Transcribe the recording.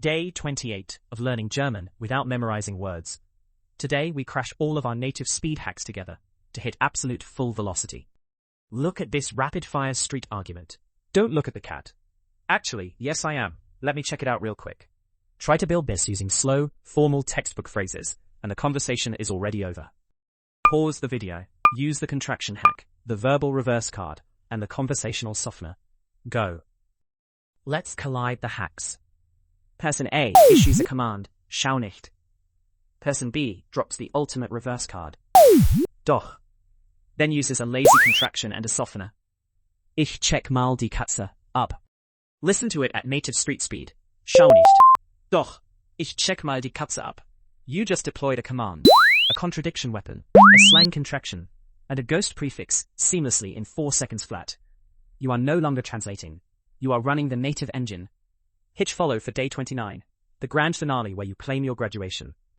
Day 28 of learning German without memorizing words. Today we crash all of our native speed hacks together to hit absolute full velocity. Look at this rapid-fire street argument. Don't look at the cat. Actually, yes I am. Let me check it out real quick. Try to build this using slow, formal textbook phrases, and the conversation is already over. Pause the video, use the contraction hack, the verbal reverse card, and the conversational softener. Go. Let's collide the hacks. Person A issues a command, schau nicht. Person B drops the ultimate reverse card, doch. Then uses a lazy contraction and a softener. Ich check mal die Katze, ab. Listen to it at native street speed. Schau nicht. Doch. Ich check mal die Katze ab. You just deployed a command, a contradiction weapon, a slang contraction, and a ghost prefix seamlessly in 4 seconds flat. You are no longer translating. You are running the native engine. Hit follow for day 29, the grand finale where you claim your graduation.